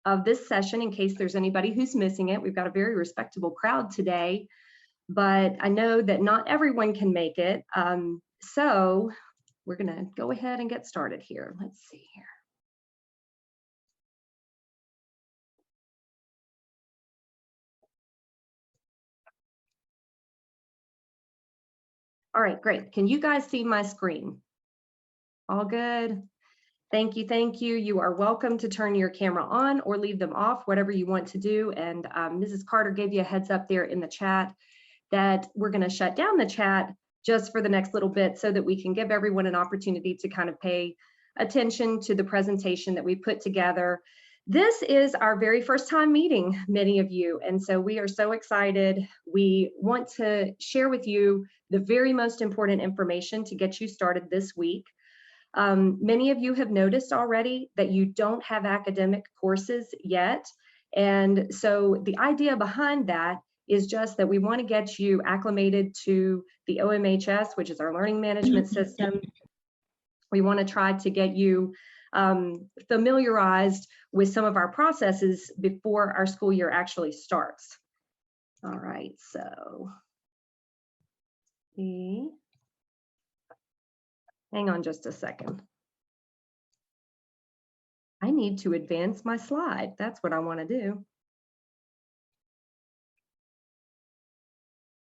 of this session in case there's anybody who's missing it. We've got a very respectable crowd today, but I know that not everyone can make it. So we're going to go ahead and get started here. Let's see here. All right, great. Can you guys see my screen? All good? Thank you, thank you. You are welcome to turn your camera on or leave them off, whatever you want to do. And Mrs. Carter gave you a heads up there in the chat that we're going to shut down the chat just for the next little bit so that we can give everyone an opportunity to kind of pay attention to the presentation that we put together. This is our very first time meeting many of you, and so we are so excited. We want to share with you the very most important information to get you started this week. Many of you have noticed already that you don't have academic courses yet, and so the idea behind that is just that we want to get you acclimated to the OMHS, which is our learning management system. We want to try to get you familiarized with some of our processes before our school year actually starts. All right, so hang on just a second. I need to advance my slide. That's what I want to do.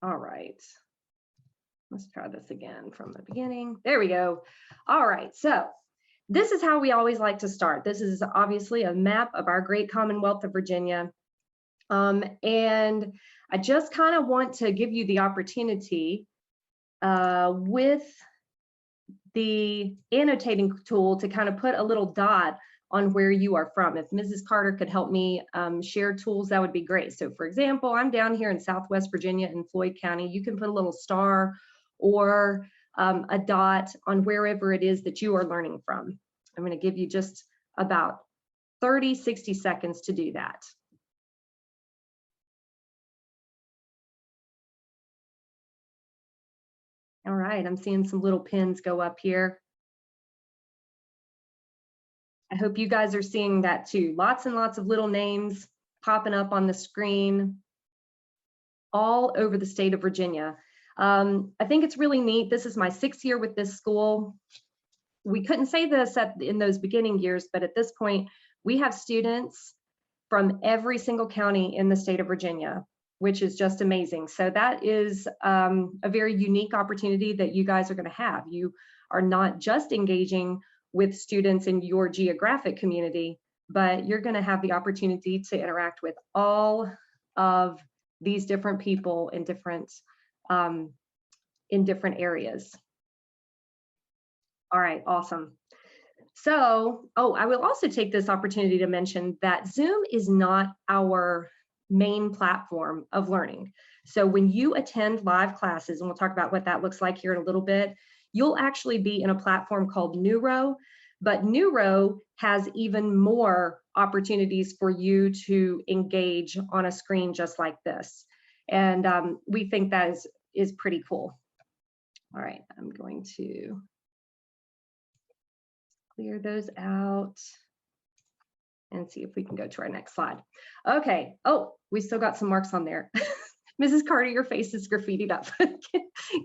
All right, let's try this again from the beginning. There we go. All right, so this is how we always like to start. This is obviously a map of our great Commonwealth of Virginia. And I just kind of want to give you the opportunity with the annotating tool to kind of put a little dot on where you are from. If Mrs. Carter could help me share tools, that would be great. So for example, I'm down here in Southwest Virginia in Floyd County. You can put a little star or a dot on wherever it is that you are learning from. I'm going to give you just about 60 seconds to do that. All right, I'm seeing some little pins go up here. I hope you guys are seeing that too. Lots and lots of little names popping up on the screen all over the state of Virginia. I think it's really neat. This is my 6th year with this school. We couldn't say this in those beginning years, but at this point, we have students from every single county in the state of Virginia, which is just amazing. So that is a very unique opportunity that you guys are going to have. You are not just engaging with students in your geographic community, but you're going to have the opportunity to interact with all of these different people in different areas. All right, awesome. So, I will also take this opportunity to mention that Zoom is not our main platform of learning. So when you attend live classes, and we'll talk about what that looks like here in a little bit, you'll actually be in a platform called Neuro, but Neuro has even more opportunities for you to engage on a screen just like this. And we think that is pretty cool. All right, I'm going to clear those out and see if we can go to our next slide. Okay, we still got some marks on there. Mrs. Carter, your face is graffitied up.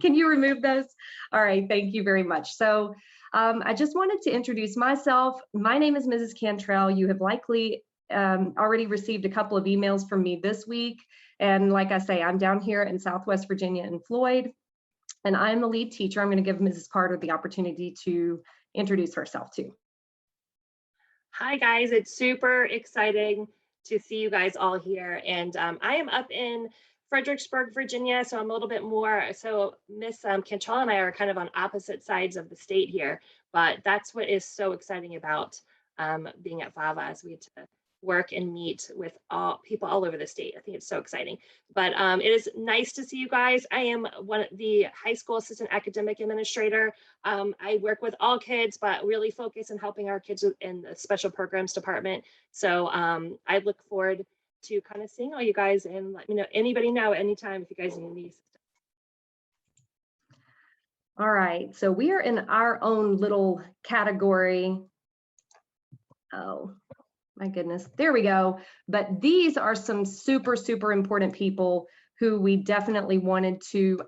Can you remove those? All right, thank you very much. So I just wanted to introduce myself. My name is Mrs. Cantrell. You have likely already received a couple of emails from me this week. And like I say, I'm down here in Southwest Virginia in Floyd, and I'm the lead teacher. I'm going to give Mrs. Carter the opportunity to introduce herself too. Hi guys, it's super exciting to see you guys all here. And I am up in Fredericksburg, Virginia, so I'm a little bit more, so Miss Cantrell and I are kind of on opposite sides of the state here, but that's what is so exciting about being at VAVA, as we get to work and meet with people all over the state. I think it's so exciting. But it is nice to see you guys. I am the high school assistant academic administrator. I work with all kids, but really focus on helping our kids in the special programs department. So I look forward to kind of seeing all you guys, and let me know, anybody know anytime if you guys need any assistance. All right, so we are in our own little category. Oh, My goodness, there we go. But these are some super, super important people who we definitely wanted to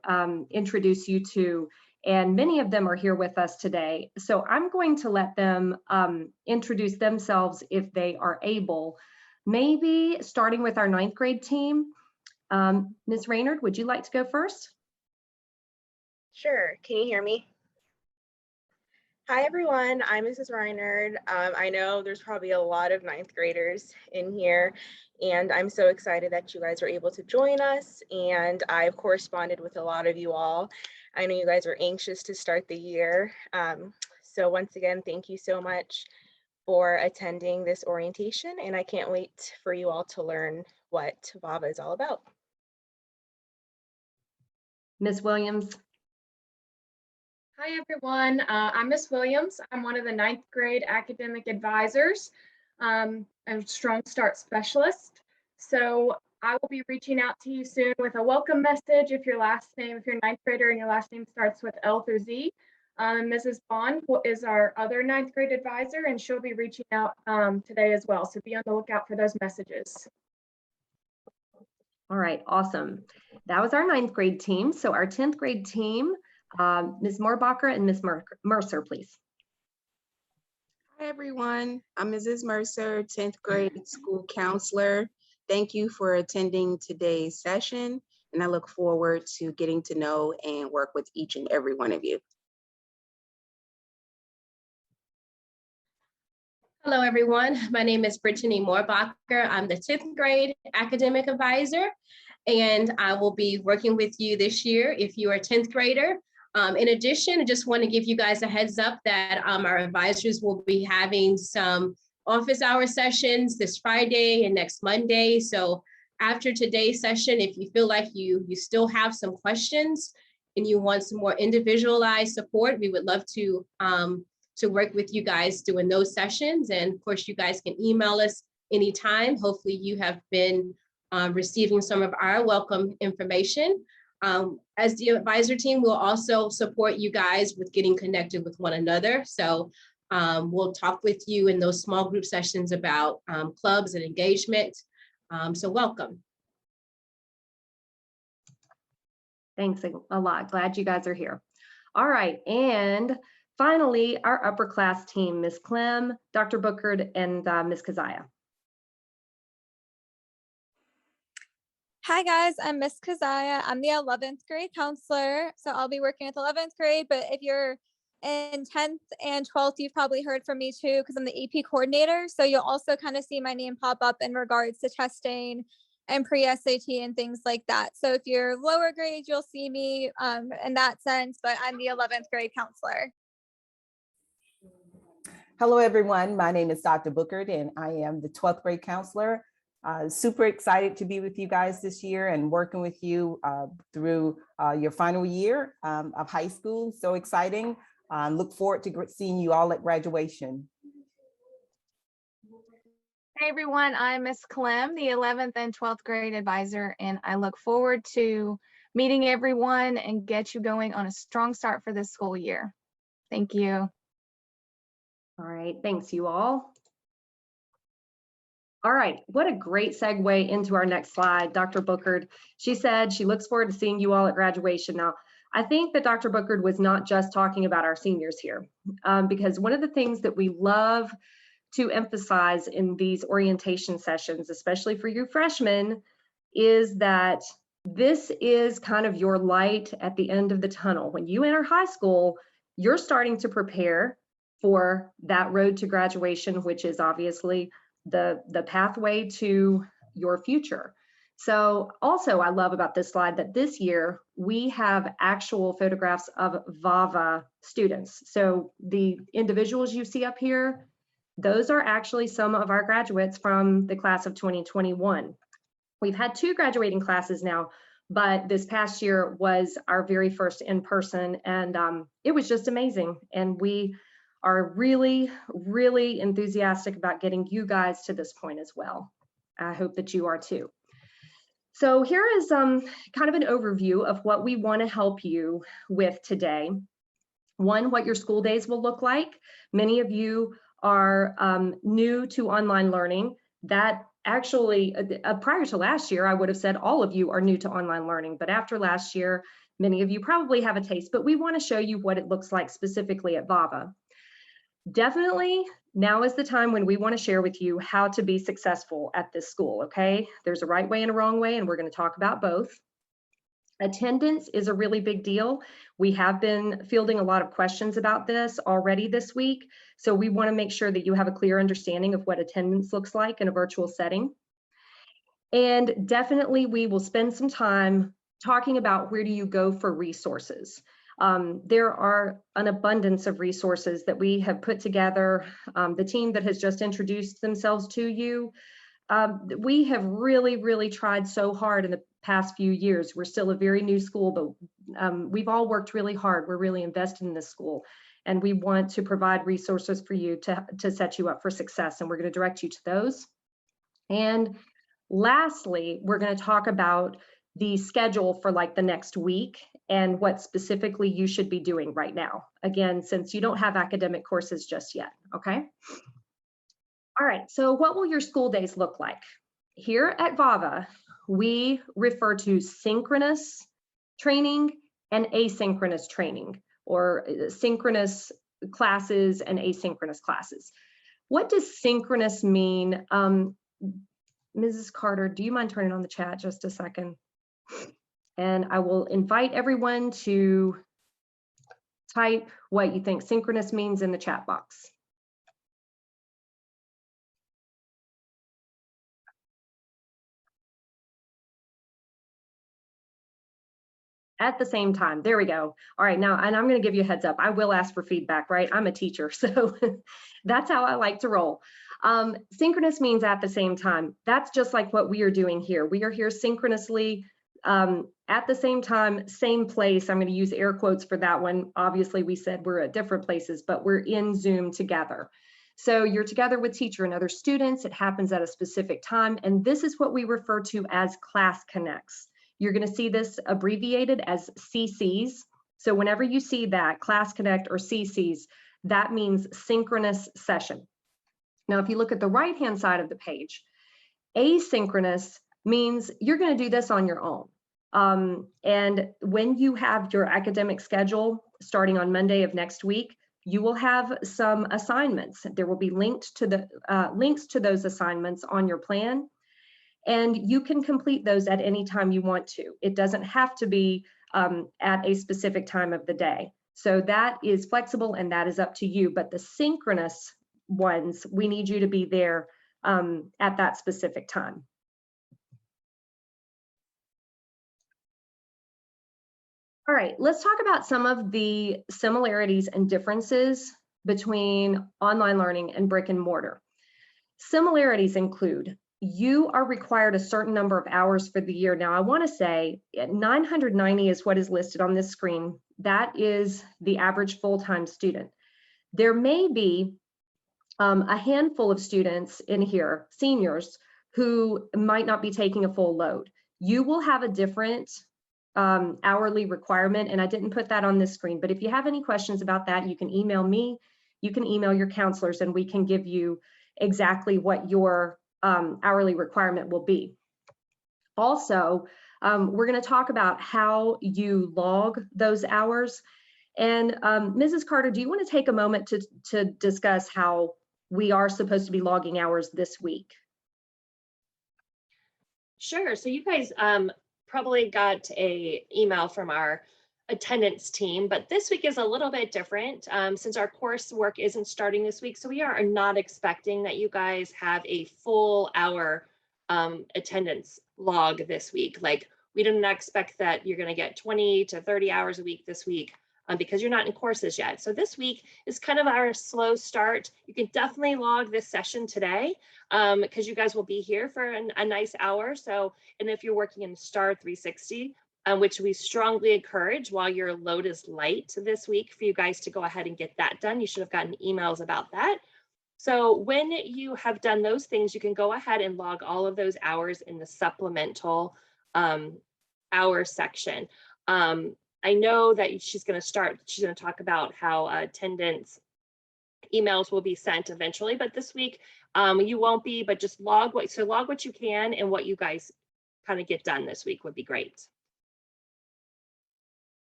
introduce you to. And many of them are here with us today. So I'm going to let them introduce themselves if they are able. Maybe starting with our 9th grade team. Ms. Raynard, would you like to go first? Sure. Can you hear me? Hi, everyone. I'm Mrs. Reinard. I know there's probably a lot of 9th graders in here, and I'm so excited that you guys were able to join us. And I've corresponded with a lot of you all. I know you guys are anxious to start the year. So once again, thank you so much for attending this orientation, and I can't wait for you all to learn what VAVA is all about. Ms. Williams. Hi, everyone. I'm Miss Williams. I'm one of the 9th grade academic advisors. I'm a Strong Start specialist. So I will be reaching out to you soon with a welcome message if your 9th grader and your last name starts with L through Z. Mrs. Bond is our other 9th grade advisor, and she'll be reaching out today as well. So be on the lookout for those messages. All right, awesome. That was our 9th grade team. So our 10th grade team, Ms. Moorbacher and Ms. Mercer, please. Hi, everyone. I'm Mrs. Mercer, 10th grade school counselor. Thank you for attending today's session, and I look forward to getting to know and work with each and every one of you. Hello, everyone. My name is Brittany Moorbacher. I'm the 10th grade academic advisor, and I will be working with you this year if you are a 10th grader. In addition, I just want to give you guys a heads up that our advisors will be having some office hour sessions this Friday and next Monday. So after today's session, if you feel like you still have some questions and you want some more individualized support, we would love to work with you guys doing those sessions. And of course, you guys can email us anytime. Hopefully you have been receiving some of our welcome information. As the advisor team, we'll also support you guys with getting connected with one another. So we'll talk with you in those small group sessions about clubs and engagement. So welcome. Thanks a lot. Glad you guys are here. All right, and finally, our upper class team, Ms. Clem, Dr. Bookard, and Ms. Kazaya. Hi guys, I'm Miss Kazaya. I'm the 11th grade counselor. So I'll be working with 11th grade, but if you're in 10th and 12th, you've probably heard from me too, because I'm the AP coordinator. So you'll also kind of see my name pop up in regards to testing and pre-SAT and things like that. So if you're lower grades, you'll see me in that sense, but I'm the 11th grade counselor. Hello, everyone. My name is Dr. Bookard, and I am the 12th grade counselor. Super excited to be with you guys this year and working with you through your final year of high school. So exciting. Look forward to seeing you all at graduation. Hey everyone, I'm Miss Clem, the 11th and 12th grade advisor, and I look forward to meeting everyone and get you going on a strong start for this school year. Thank you. All right, thanks you all. All right, what a great segue into our next slide. Dr. Bookard, she said she looks forward to seeing you all at graduation. Now, I think that Dr. Bookard was not just talking about our seniors here, because one of the things that we love to emphasize in these orientation sessions, especially for you freshmen, is that this is kind of your light at the end of the tunnel. When you enter high school, you're starting to prepare for that road to graduation, which is obviously the pathway to your future. So also I love about this slide that this year we have actual photographs of VAVA students. So the individuals you see up here, those are actually some of our graduates from the class of 2021. We've had 2 graduating classes now, but this past year was our very first in person, and it was just amazing. And we are really, really enthusiastic about getting you guys to this point as well. I hope that you are too. So here is kind of an overview of what we want to help you with today. One, what your school days will look like. Many of you are new to online learning, that actually prior to last year, I would have said all of you are new to online learning, but after last year, many of you probably have a taste, but we want to show you what it looks like specifically at VAVA. Definitely now is the time when we want to share with you how to be successful at this school, okay? There's a right way and a wrong way, and we're going to talk about both. Attendance is a really big deal. We have been fielding a lot of questions about this already this week, so we want to make sure that you have a clear understanding of what attendance looks like in a virtual setting. And definitely we will spend some time talking about where do you go for resources. There are an abundance of resources that we have put together. The team that has just introduced themselves to you, we have really tried so hard in the past few years. We're still a very new school, but we've all worked really hard. We're really invested in this school, and we want to provide resources for you to set you up for success, and we're going to direct you to those. And lastly, we're going to talk about the schedule for like the next week and what specifically you should be doing right now. Again, since you don't have academic courses just yet, okay? All right, so what will your school days look like? Here at VAVA, we refer to synchronous training and asynchronous training, or synchronous classes and asynchronous classes. What does synchronous mean? Mrs. Carter, do you mind turning on the chat just a second? And I will invite everyone to type what you think synchronous means in the chat box. At the same time, there we go. All right, now, and I'm going to give you a heads up. I will ask for feedback, right? I'm a teacher, so that's how I like to roll. Synchronous means at the same time. That's just like what we are doing here. We are here synchronously at the same time, same place. I'm going to use air quotes for that one. Obviously, we said we're at different places, but we're in Zoom together. So you're together with teacher and other students. It happens at a specific time, and this is what we refer to as class connects. You're going to see this abbreviated as CCs. So whenever you see that, Class Connect or CCs, that means synchronous session. Now, if you look at the right-hand side of the page, asynchronous means you're going to do this on your own. And when you have your academic schedule starting on Monday of next week, you will have some assignments. There will be links to those assignments on your plan. And you can complete those at any time you want to. It doesn't have to be at a specific time of the day. So that is flexible and that is up to you. But the synchronous ones, we need you to be there at that specific time. All right, let's talk about some of the similarities and differences between online learning and brick and mortar. Similarities include you are required a certain number of hours for the year. Now, I want to say 990 is what is listed on this screen. That is the average full-time student. There may be a handful of students in here, seniors, who might not be taking a full load. You will have a different hourly requirement, and I didn't put that on this screen, but if you have any questions about that, you can email me, you can email your counselors, and we can give you exactly what your hourly requirement will be. Also, we're going to talk about how you log those hours. And Mrs. Carter, do you want to take a moment to discuss how we are supposed to be logging hours this week? Sure. So you guys probably got an email from our attendance team, but this week is a little bit different since our coursework isn't starting this week. So we are not expecting that you guys have a full hour attendance log this week. Like, we do not expect that you're going to get 20 to 30 hours a week this week because you're not in courses yet. So this week is kind of our slow start. You can definitely log this session today because you guys will be here for a nice hour. So, and if you're working in STAR 360, which we strongly encourage while your load is light this week for you guys to go ahead and get that done. You should have gotten emails about that. So when you have done those things, you can go ahead and log all of those hours in the supplemental hours section. I know that she's going to talk about how attendance emails will be sent eventually, but this week you won't be, but just log what you can, and what you guys kind of get done this week would be great.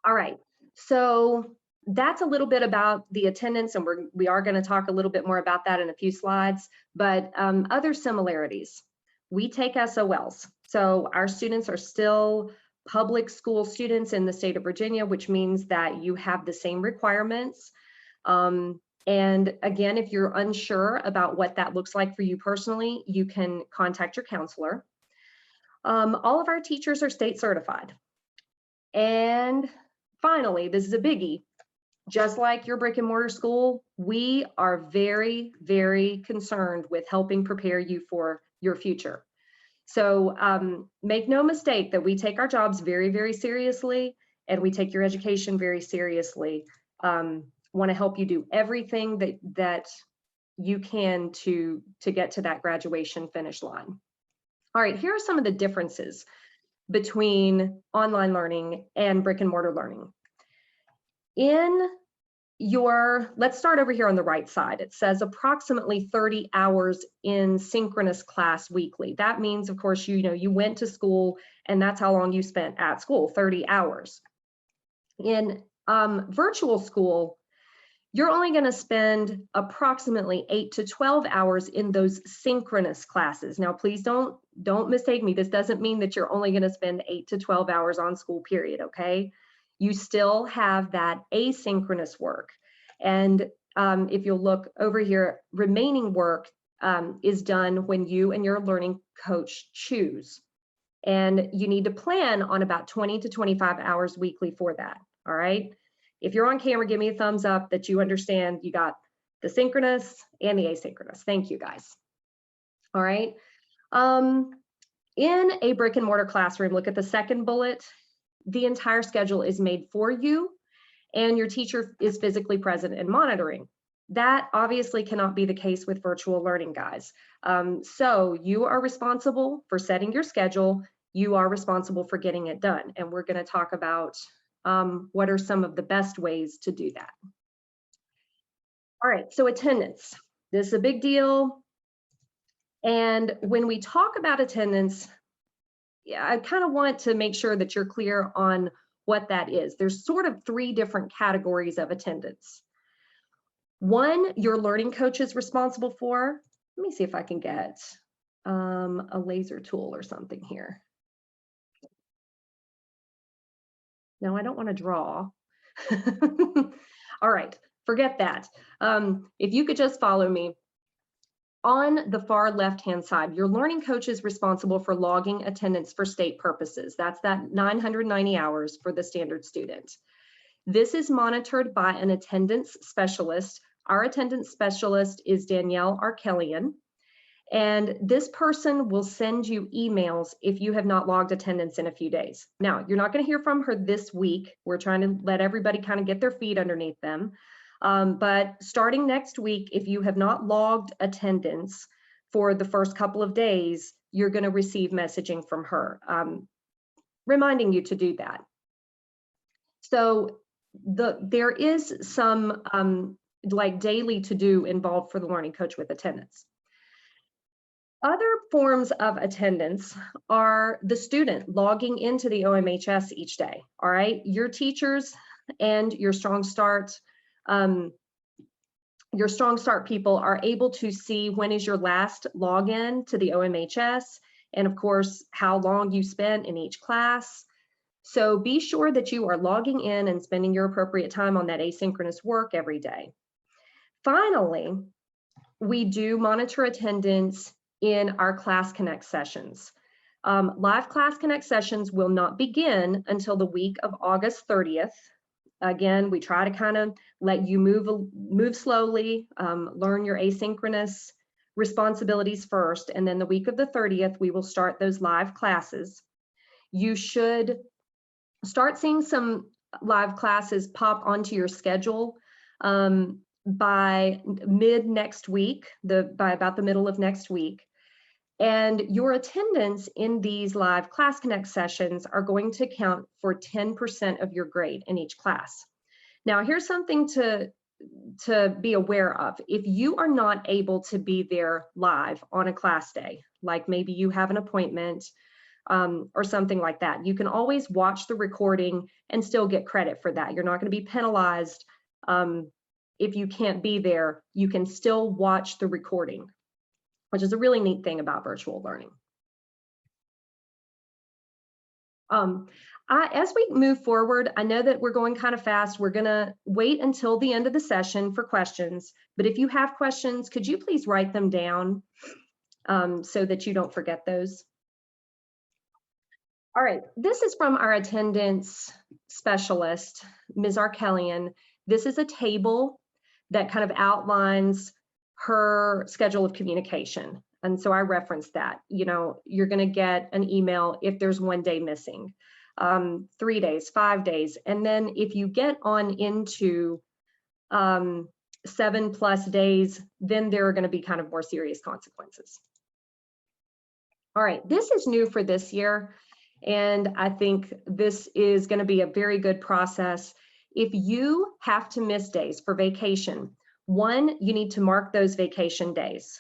All right, so that's a little bit about the attendance, and we are going to talk a little bit more about that in a few slides, but other similarities. We take SOLs, so our students are still public school students in the state of Virginia, which means that you have the same requirements. And again, if you're unsure about what that looks like for you personally, you can contact your counselor. All of our teachers are state certified. And finally, this is a biggie. Just like your brick and mortar school, we are very, very concerned with helping prepare you for your future. So make no mistake that we take our jobs very, very seriously, and we take your education very seriously. Want to help you do everything that you can to get to that graduation finish line. All right, here are some of the differences between online learning and brick and mortar learning. Let's start over here on the right side. It says approximately 30 hours in synchronous class weekly. That means, of course, you went to school, and that's how long you spent at school, 30 hours. In virtual school, you're only going to spend approximately 8 to 12 hours in those synchronous classes. Now, please don't mistake me. This doesn't mean that you're only going to spend 8 to 12 hours on school period, okay? You still have that asynchronous work. And if you'll look over here, remaining work is done when you and your learning coach choose. And you need to plan on about 20 to 25 hours weekly for that, all right? If you're on camera, give me a thumbs up that you understand you got the synchronous and the asynchronous. Thank you, guys. All right. In a brick and mortar classroom, look at the second bullet. The entire schedule is made for you, and your teacher is physically present and monitoring. That obviously cannot be the case with virtual learning, guys. So you are responsible for setting your schedule. You are responsible for getting it done. And we're going to talk about what are some of the best ways to do that. All right, so attendance. This is a big deal. And when we talk about attendance, I kind of want to make sure that you're clear on what that is. There's sort of 3 different categories of attendance. One, your learning coach is responsible for. Let me see if I can get a laser tool or something here. No, I don't want to draw. All right, forget that. If you could just follow me. On the far left-hand side, your learning coach is responsible for logging attendance for state purposes. That's that 990 hours for the standard student. This is monitored by an attendance specialist. Our attendance specialist is Danielle Arkelian, and this person will send you emails if you have not logged attendance in a few days. Now, you're not going to hear from her this week. We're trying to let everybody kind of get their feet underneath them. But starting next week, if you have not logged attendance for the first couple of days, you're going to receive messaging from her, reminding you to do that. So there is some like daily to do involved for the learning coach with attendance. Other forms of attendance are the student logging into the OMHS each day. All right, your teachers and your Strong Start people are able to see when is your last login to the OMHS, and of course, how long you spent in each class. So be sure that you are logging in and spending your appropriate time on that asynchronous work every day. Finally, we do monitor attendance in our Class Connect sessions. Live Class Connect sessions will not begin until the week of August 30th. Again, we try to kind of let you move slowly, learn your asynchronous responsibilities first, and then the week of the 30th, we will start those live classes. You should start seeing some live classes pop onto your schedule by mid next week, by about the middle of next week. And your attendance in these live Class Connect sessions are going to count for 10% of your grade in each class. Now, here's something to to be aware of. If you are not able to be there live on a class day, like maybe you have an appointment or something like that, you can always watch the recording and still get credit for that. You're not going to be penalized if you can't be there. You can still watch the recording, which is a really neat thing about virtual learning. As we move forward, I know that we're going kind of fast. We're going to wait until the end of the session for questions. But if you have questions, could you please write them down so that you don't forget those? All right, this is from our attendance specialist, Ms. Arkelian. This is a table that kind of outlines her schedule of communication. And so I referenced that. You know, you're going to get an email if there's one day missing, 3 days, 5 days. And then if you get on into 7+ days, then there are going to be kind of more serious consequences. All right, this is new for this year. And I think this is going to be a very good process. If you have to miss days for vacation, one, you need to mark those vacation days.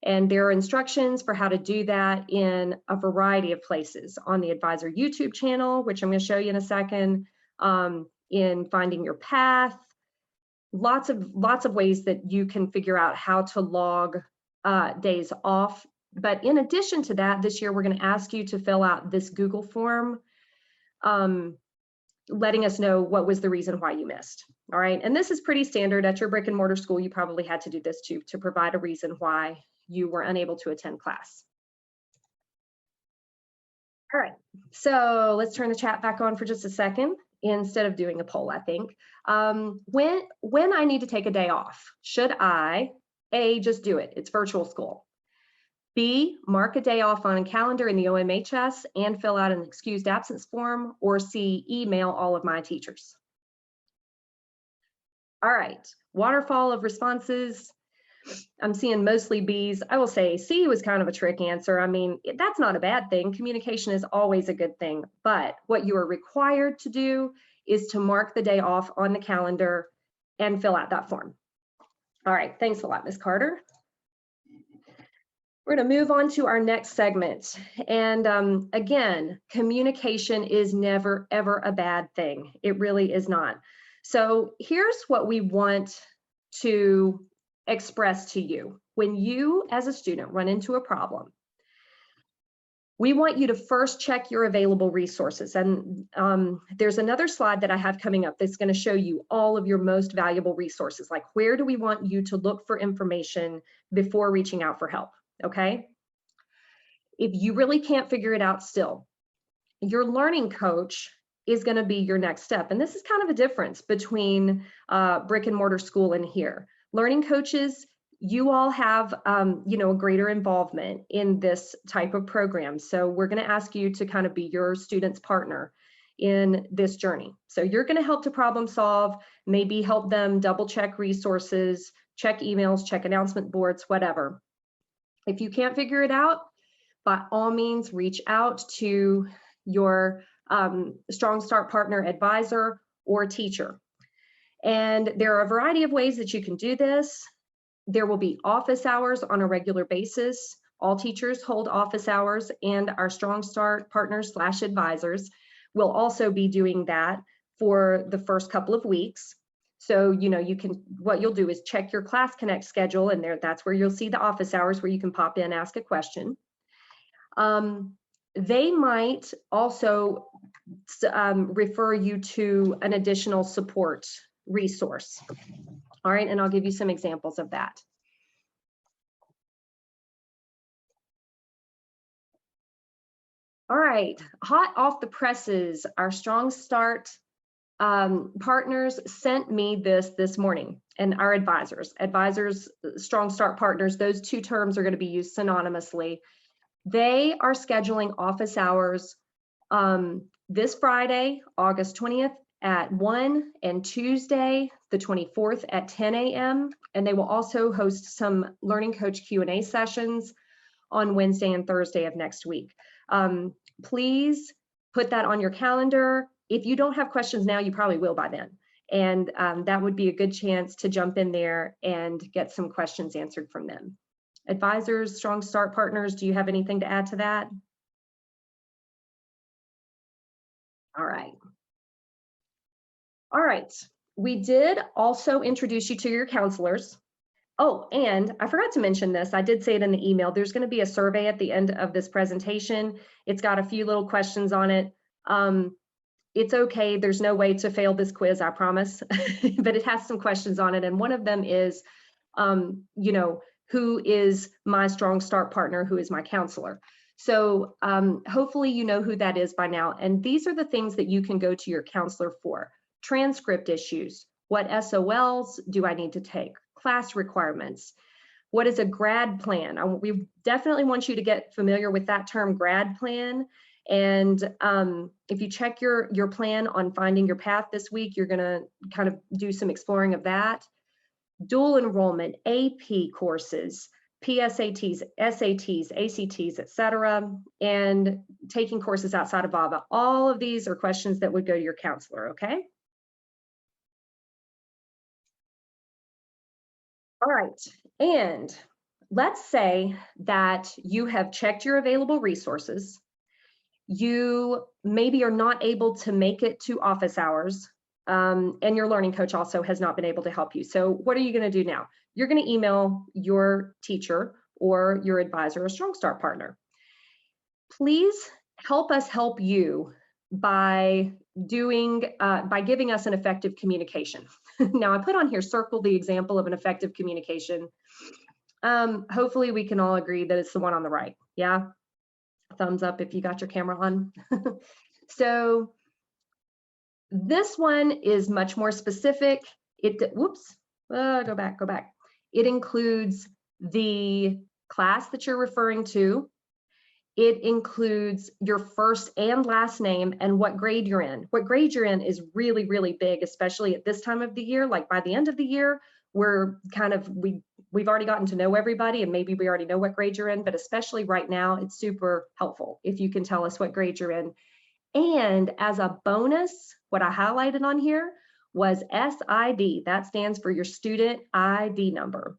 And there are instructions for how to do that in a variety of places on the Advisor YouTube channel, which I'm going to show you in a second, in Finding Your Path, lots of ways that you can figure out how to log days off. But in addition to that, this year, we're going to ask you to fill out this Google form, letting us know what was the reason why you missed. All right. And this is pretty standard at your brick and mortar school. You probably had to do this too, to provide a reason why you were unable to attend class. All right. So let's turn the chat back on for just a second instead of doing a poll, I think. When I need to take a day off, should I, A, just do it? It's virtual school. B, mark a day off on a calendar in the OMHS and fill out an excused absence form, or C, email all of my teachers. All right, waterfall of responses. I'm seeing mostly B's. I will say C was kind of a trick answer. I mean, that's not a bad thing. Communication is always a good thing, but what you are required to do is to mark the day off on the calendar and fill out that form. All right, thanks a lot, Ms. Carter. We're going to move on to our next segment. And again, communication is never, ever a bad thing. It really is not. So here's what we want to express to you. When you, as a student, run into a problem, we want you to first check your available resources. And there's another slide that I have coming up that's going to show you all of your most valuable resources. Like, where do we want you to look for information before reaching out for help? Okay. If you really can't figure it out still, your learning coach is going to be your next step. And this is kind of a difference between brick and mortar school and here. Learning coaches, you all have, you know, a greater involvement in this type of program. So we're going to ask you to kind of be your student's partner in this journey. So you're going to help to problem solve, maybe help them double check resources, check emails, check announcement boards, whatever. If you can't figure it out, by all means, reach out to your Strong Start partner advisor or teacher. And there are a variety of ways that you can do this. There will be office hours on a regular basis. All teachers hold office hours, and our Strong Start partners / advisors will also be doing that for the first couple of weeks. So, you know, you can, what you'll do is check your Class Connect schedule, and that's where you'll see the office hours where you can pop in, ask a question. They might also refer you to an additional support resource. All right, and I'll give you some examples of that. All right, hot off the presses, our Strong Start partners sent me this morning, and our advisors, Strong Start partners, those two terms are going to be used synonymously. They are scheduling office hours this Friday, August 20th at 1, and Tuesday, the 24th at 10 a.m. And they will also host some Learning Coach Q&A sessions on Wednesday and Thursday of next week. Please put that on your calendar. If you don't have questions now, you probably will by then. And that would be a good chance to jump in there and get some questions answered from them. Advisors, Strong Start partners, do you have anything to add to that? All right. All right. We did also introduce you to your counselors. Oh, and I forgot to mention this. I did say it in the email. There's going to be a survey at the end of this presentation. It's got a few little questions on it. It's okay. There's no way to fail this quiz, I promise. But it has some questions on it. And one of them is, you know, who is my Strong Start partner? Who is my counselor? So hopefully you know who that is by now. And these are the things that you can go to your counselor for. Transcript issues. What SOLs do I need to take? Class requirements. What is a grad plan? We definitely want you to get familiar with that term, grad plan. And if you check your plan on finding your path this week, you're going to kind of do some exploring of that. Dual enrollment, AP courses, PSATs, SATs, ACTs, etc., and taking courses outside of VAVA. All of these are questions that would go to your counselor, okay? All right, and let's say that you have checked your available resources. You maybe are not able to make it to office hours, and your learning coach also has not been able to help you. So what are you going to do now? You're going to email your teacher or your advisor, a Strong Start partner. Please help us help you by giving us an effective communication. Now I put on here, circle the example of an effective communication. Hopefully we can all agree that it's the one on the right. Yeah. Thumbs up if you got your camera on. So this one is much more specific. Go back. It includes the class that you're referring to. It includes your first and last name and what grade you're in. What grade you're in is really, really big, especially at this time of the year. Like by the end of the year, we're kind of, we've already gotten to know everybody and maybe we already know what grade you're in, but especially right now, it's super helpful if you can tell us what grade you're in. And as a bonus, what I highlighted on here was SID. That stands for your student ID number.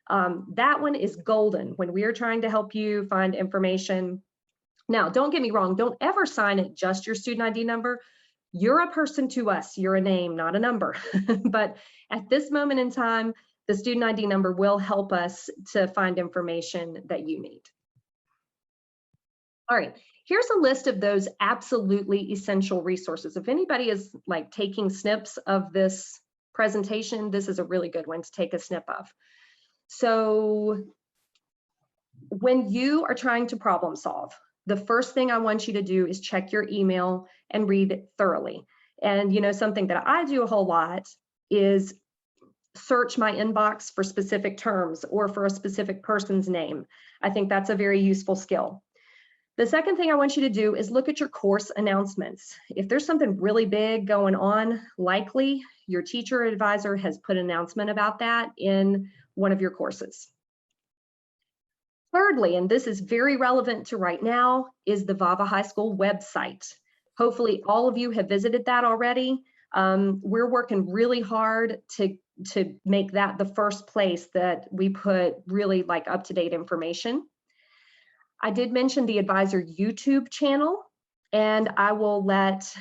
That one is golden when we are trying to help you find information. Now, don't get me wrong, don't ever sign it just your student ID number. You're a person to us, you're a name, not a number. But at this moment in time, the student ID number will help us to find information that you need. All right, here's a list of those absolutely essential resources. If anybody is like taking snips of this presentation, this is a really good one to take a snip of. So when you are trying to problem solve, the first thing I want you to do is check your email and read it thoroughly. And you know, something that I do a whole lot is search my inbox for specific terms or for a specific person's name. I think that's a very useful skill. The second thing I want you to do is look at your course announcements. If there's something really big going on, likely your teacher or advisor has put an announcement about that in one of your courses. Thirdly, and this is very relevant to right now, is the VAVA High School website. Hopefully all of you have visited that already. We're working really hard to make that the first place that we put really like up-to-date information. I did mention the advisor YouTube channel, and I will let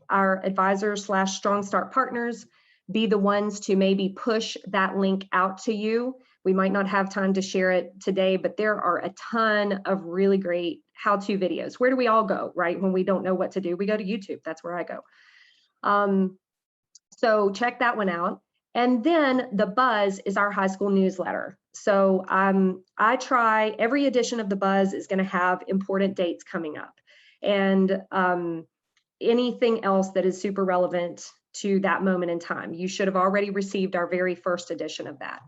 our advisors / Strong Start partners be the ones to maybe push that link out to you. We might not have time to share it today, but there are a ton of really great how-to videos. Where do we all go, right? When we don't know what to do, we go to YouTube. That's where I go. So check that one out. And then the Buzz is our high school newsletter. So I try, every edition of the Buzz is going to have important dates coming up, and anything else that is super relevant to that moment in time. You should have already received our very first edition of that.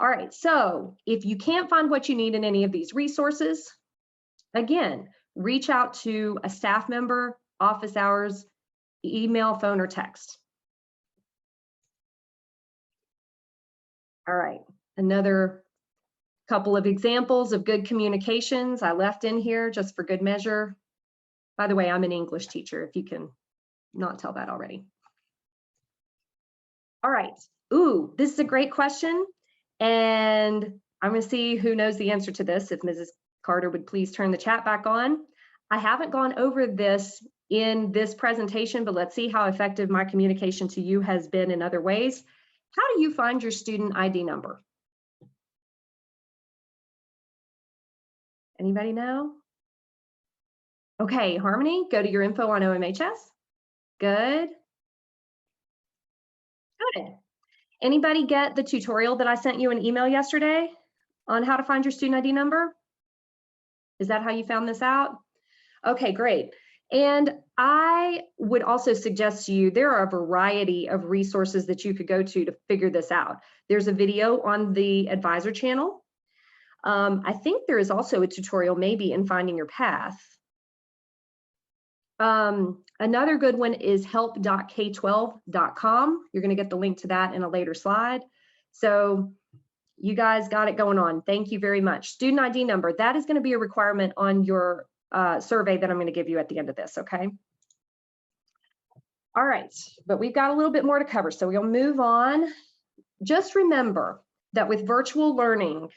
All right, so if you can't find what you need in any of these resources, again, reach out to a staff member, office hours, email, phone, or text. All right, another couple of examples of good communications I left in here just for good measure. By the way, I'm an English teacher, if you can not tell that already. All right. Ooh, this is a great question. And I'm going to see who knows the answer to this. If Mrs. Carter would please turn the chat back on. I haven't gone over this in this presentation, but let's see how effective my communication to you has been in other ways. How do you find your student ID number? Anybody know? Okay, Harmony, go to your info on OMHS. Good. Good. Anybody get the tutorial that I sent you an email yesterday on how to find your student ID number? Is that how you found this out? Okay, great. And I would also suggest to you, there are a variety of resources that you could go to figure this out. There's a video on the advisor channel. I think there is also a tutorial maybe in finding your path. Another good one is help.k12.com. You're going to get the link to that in a later slide. So you guys got it going on. Thank you very much. Student ID number, that is going to be a requirement on your survey that I'm going to give you at the end of this, okay? All right, but we've got a little bit more to cover, so we'll move on. Just remember that with virtual learning,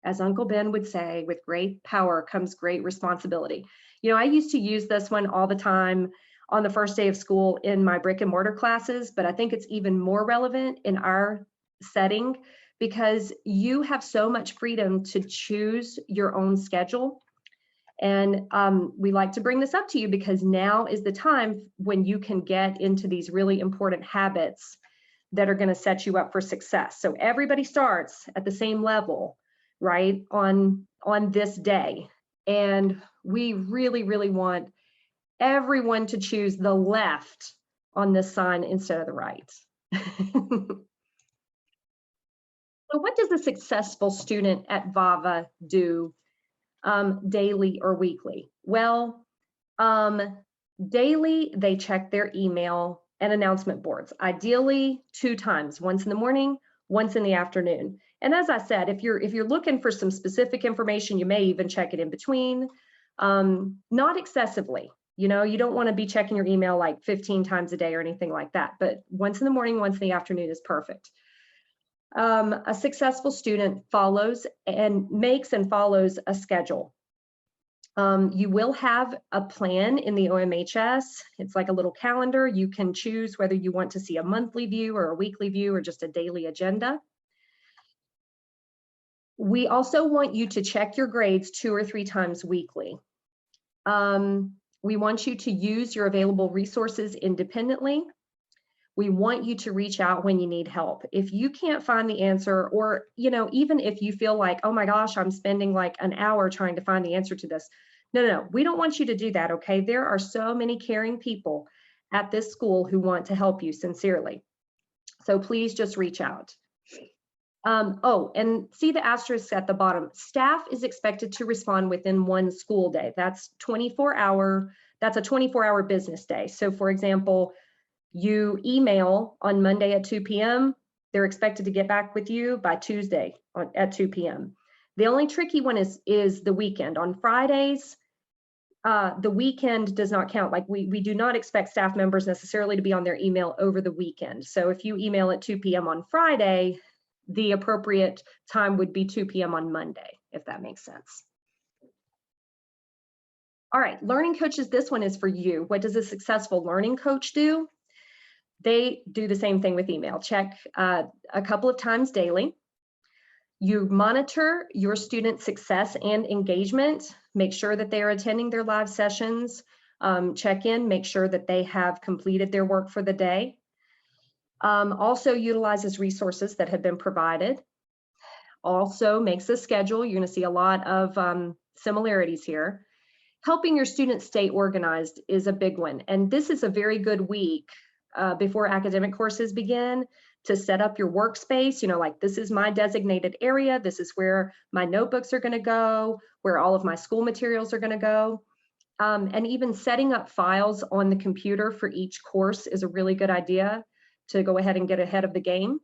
as Uncle Ben would say, with great power comes great responsibility. You know, I used to use this one all the time on the first day of school in my brick and mortar classes, but I think it's even more relevant in our setting because you have so much freedom to choose your own schedule. And we like to bring this up to you because now is the time when you can get into these really important habits that are going to set you up for success. So everybody starts at the same level, right, on this day. And we really, really want everyone to choose the left on this sign instead of the right. So what does a successful student at VAVA do daily or weekly? Well, daily, they check their email and announcement boards, ideally 2 times, once in the morning, once in the afternoon. And as I said, if you're looking for some specific information, you may even check it in between, not excessively. You know, you don't want to be checking your email like 15 times a day or anything like that, but once in the morning, once in the afternoon is perfect. A successful student follows and makes and follows a schedule. You will have a plan in the OMHS. It's like a little calendar. You can choose whether you want to see a monthly view or a weekly view or just a daily agenda. We also want you to check your grades 2 or 3 times weekly. We want you to use your available resources independently. We want you to reach out when you need help. If you can't find the answer, or, you know, even if you feel like, oh my gosh, I'm spending like an hour trying to find the answer to this. No, we don't want you to do that, okay? There are so many caring people at this school who want to help you sincerely. So please just reach out. Oh, and see the asterisk at the bottom. Staff is expected to respond within 1 school day. That's a 24-hour business day. So for example, you email on Monday at 2 p.m., they're expected to get back with you by Tuesday at 2 p.m. The only tricky one is the weekend. On Fridays, the weekend does not count. Like we do not expect staff members necessarily to be on their email over the weekend. So if you email at 2 p.m. on Friday, the appropriate time would be 2 p.m. on Monday, if that makes sense. All right, learning coaches, this one is for you. What does a successful learning coach do? They do the same thing with email. Check a couple of times daily. You monitor your student success and engagement. Make sure that they are attending their live sessions. Check in, make sure that they have completed their work for the day. Also utilizes resources that have been provided. Also makes a schedule. You're going to see a lot of similarities here. Helping your students stay organized is a big one. And this is a very good week before academic courses begin to set up your workspace. You know, like this is my designated area. This is where my notebooks are going to go, where all of my school materials are going to go. And even setting up files on the computer for each course is a really good idea to go ahead and get ahead of the game.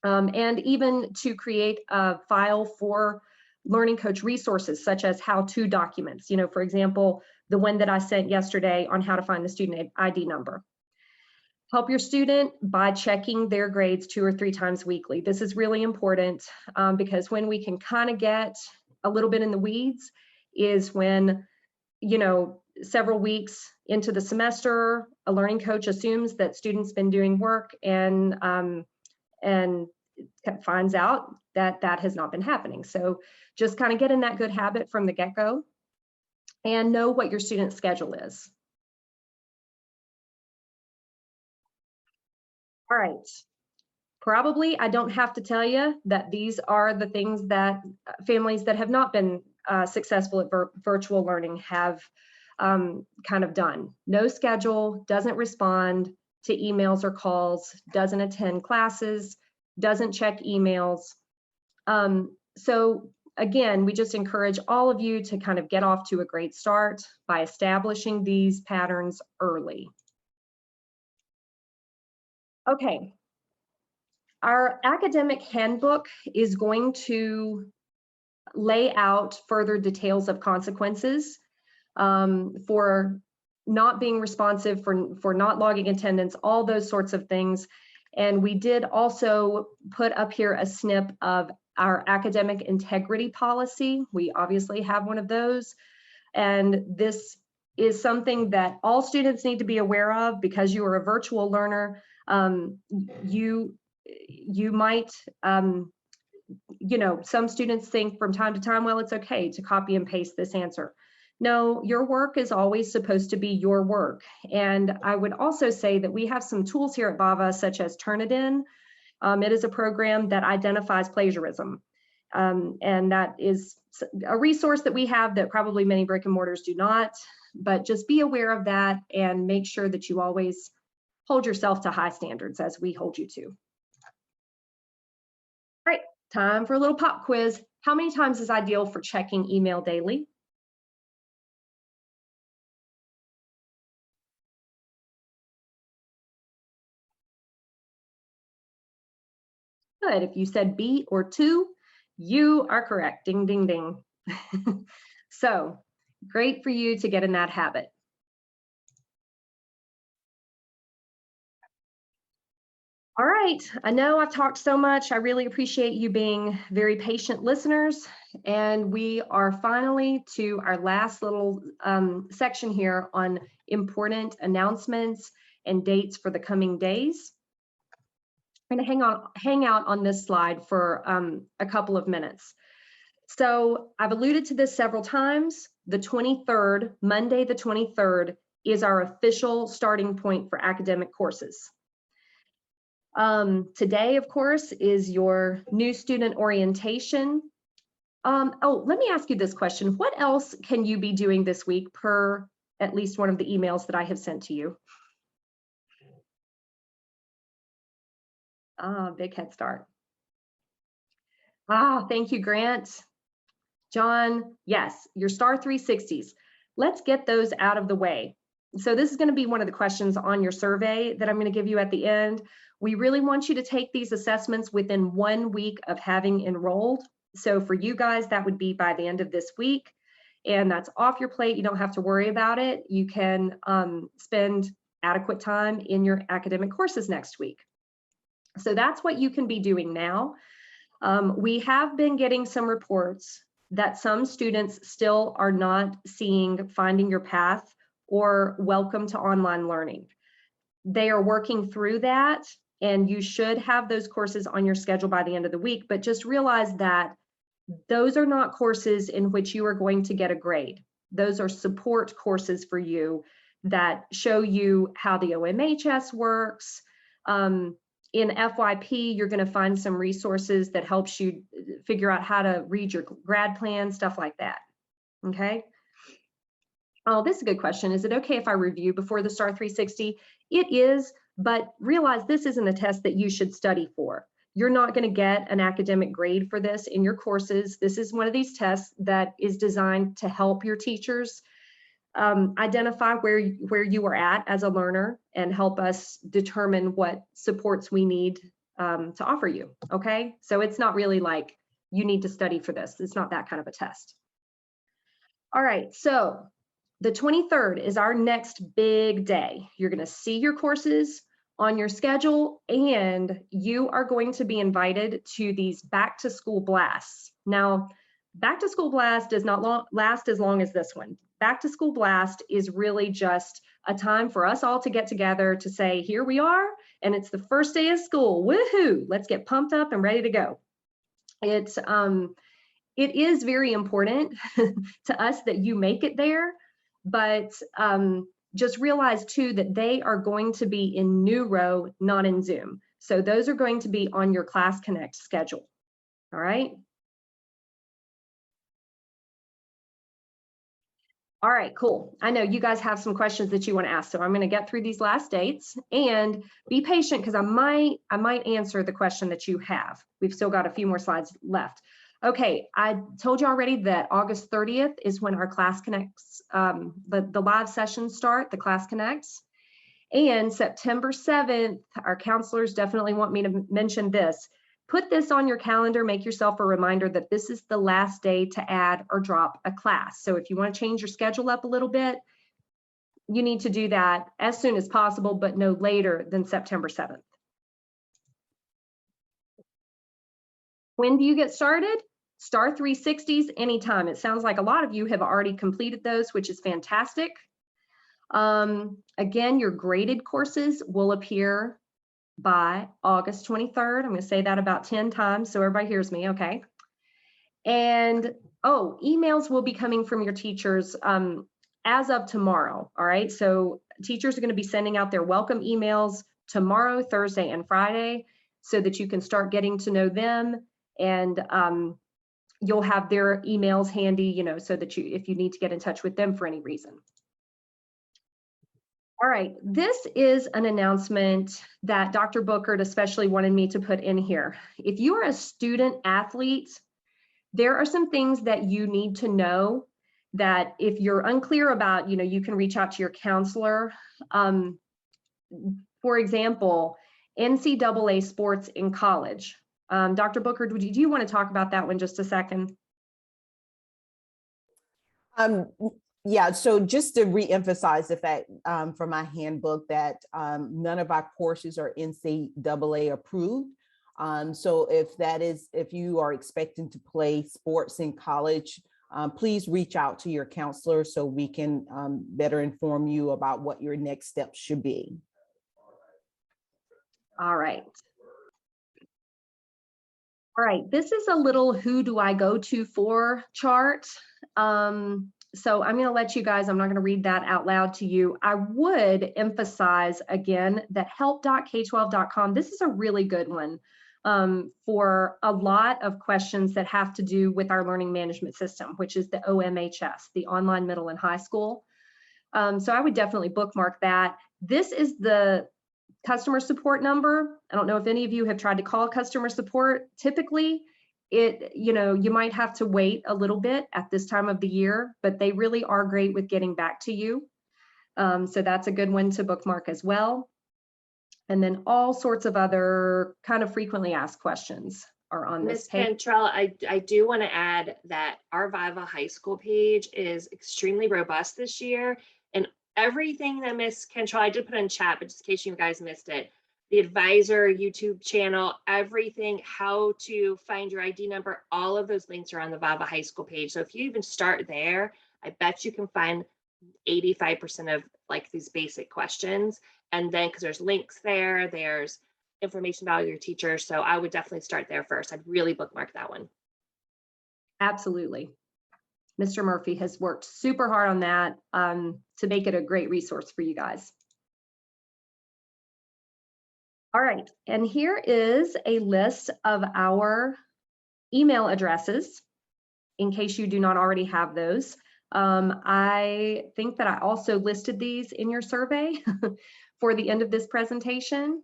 And even to create a file for learning coach resources, such as how-to documents. You know, for example, the one that I sent yesterday on how to find the student ID number. Help your student by checking their grades 2 or 3 times weekly. This is really important because when we can kind of get a little bit in the weeds is when, you know, several weeks into the semester, a learning coach assumes that students been doing work and finds out that that has not been happening. So just kind of get in that good habit from the get-go and know what your student's schedule is. All right. Probably, I don't have to tell you that these are the things that families that have not been successful at virtual learning have kind of done. No schedule, doesn't respond to emails or calls, doesn't attend classes, doesn't check emails. So again, we just encourage all of you to kind of get off to a great start by establishing these patterns early. Okay. Our academic handbook is going to lay out further details of consequences for not being responsive, for not logging attendance, all those sorts of things. And we did also put up here a snip of our academic integrity policy. We obviously have one of those. And this is something that all students need to be aware of because you are a virtual learner. You might, you know, some students think from time to time, well, it's okay to copy and paste this answer. No, your work is always supposed to be your work. And I would also say that we have some tools here at VAVA, such as Turnitin. It is a program that identifies plagiarism. And that is a resource that we have that probably many brick and mortars do not, but just be aware of that and make sure that you always hold yourself to high standards as we hold you to. All right, time for a little pop quiz. How many times is ideal for checking email daily? Good, if you said B or 2, you are correct, ding, ding, ding. So great for you to get in that habit. All right, I know I've talked so much. I really appreciate you being very patient listeners. And we are finally to our last little section here on important announcements and dates for the coming days. I'm gonna hang out on this slide for a couple of minutes. So I've alluded to this several times. The 23rd, Monday the 23rd, is our official starting point for academic courses. Today, of course, is your new student orientation. Oh, let me ask you this question. What else can you be doing this week per at least one of the emails that I have sent to you? Big head start. Thank you, Grant. John, yes, your STAR 360s. Let's get those out of the way. So this is going to be one of the questions on your survey that I'm going to give you at the end. We really want you to take these assessments within 1 week of having enrolled. So for you guys, that would be by the end of this week. And that's off your plate. You don't have to worry about it. You can spend adequate time in your academic courses next week. So that's what you can be doing now. We have been getting some reports that some students still are not seeing Finding Your Path or Welcome to Online Learning. They are working through that, and you should have those courses on your schedule by the end of the week, but just realize that those are not courses in which you are going to get a grade. Those are support courses for you that show you how the OMHS works. In FYP, you're going to find some resources that helps you figure out how to read your grad plan, stuff like that. Okay. Oh, this is a good question. Is it okay if I review before the STAR 360? It is, but realize this isn't a test that you should study for. You're not going to get an academic grade for this in your courses. This is one of these tests that is designed to help your teachers identify where you are at as a learner and help us determine what supports we need to offer you, okay? So it's not really like you need to study for this. It's not that kind of a test. All right, so the 23rd is our next big day. You're gonna see your courses on your schedule, and you are going to be invited to these back to school blasts. Now, back to school blast does not last as long as this one. Back to school blast is really just a time for us all to get together to say, here we are, and it's the first day of school. Woohoo! Let's get pumped up and ready to go. It is very important to us that you make it there, but just realize too that they are going to be in New Row, not in Zoom. So those are going to be on your Class Connect schedule. All right. All right, cool. I know you guys have some questions that you want to ask, so I'm going to get through these last dates and be patient because I might answer the question that you have. We've still got a few more slides left. Okay, I told you already that August 30th is when our Class Connects, the live sessions start, the Class Connects. And September 7th, our counselors definitely want me to mention this. Put this on your calendar, make yourself a reminder that this is the last day to add or drop a class. So if you want to change your schedule up a little bit, you need to do that as soon as possible, but no later than September 7th. When do you get started? Star 360s anytime. It sounds like a lot of you have already completed those, which is fantastic. Again, your graded courses will appear by August 23rd. I'm going to say that about 10 times so everybody hears me, okay? And emails will be coming from your teachers as of tomorrow, all right? So teachers are going to be sending out their welcome emails tomorrow, Thursday, and Friday so that you can start getting to know them, and you'll have their emails handy, you know, so that if you need to get in touch with them for any reason. All right, this is an announcement that Dr. Bookert especially wanted me to put in here. If you are a student athlete, there are some things that you need to know that if you're unclear about, you know, you can reach out to your counselor. For example, NCAA sports in college. Dr. Bookert, do you want to talk about that one just a second? Yeah, so just to re-emphasize the fact from my handbook that none of our courses are NCAA approved. So if you are expecting to play sports in college, please reach out to your counselor so we can better inform you about what your next steps should be. All right. All right, this is a little who do I go to for chart. So I'm going to let you guys, I'm not going to read that out loud to you. I would emphasize again that help.k12.com. This is a really good one for a lot of questions that have to do with our learning management system, which is the OMHS, the online middle and high school. So I would definitely bookmark that. This is the customer support number. I don't know if any of you have tried to call customer support. Typically, you might have to wait a little bit at this time of the year, but they really are great with getting back to you. So that's a good one to bookmark as well. And then all sorts of other kind of frequently asked questions are on this page. Ms. Cantrell, I do want to add that our VAVA high school page is extremely robust this year, and everything that Ms. Cantrell, I did put in chat, but just in case you guys missed it, the advisor YouTube channel, everything, how to find your ID number, all of those links are on the VAVA high school page. So if you even start there, I bet you can find 85% of like these basic questions. And then because there's links there, there's information about your teacher. So I would definitely start there first. I'd really bookmark that one. Absolutely. Mr. Murphy has worked super hard on that to make it a great resource for you guys. All right, and here is a list of our email addresses in case you do not already have those. I think that I also listed these in your survey for the end of this presentation.